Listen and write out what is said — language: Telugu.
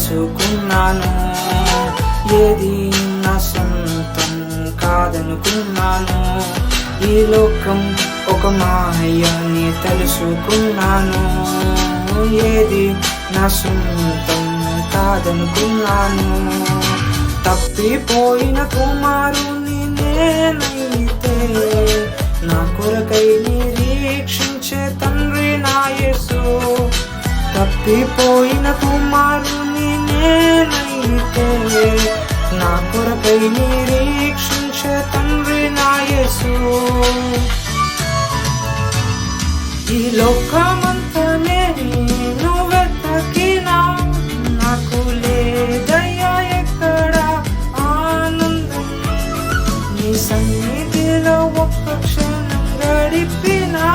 తెలుసుకున్నాను. ఏది నా సొంతం కాదనుకున్నాను. ఈ లోకం ఒక మాయ అని తెలుసుకున్నాను. ఏది నా సొంతం కాదనుకున్నాను. తప్పిపోయిన కుమారుని నేనైతే నా కొరకై నిరీక్షించే తండ్రి నా యేసు. తప్పిపోయిన కుమారుని నేనైతే నా కొరకై నిరీక్షించే తండ్రి నా యేసు. ఈ లోకమంతా నేను వెతకినా నాకు లేదయ్యా ఎక్కడ ఆనందం. నీ సన్నిధిలో ఒక్క క్షణం గడిపినా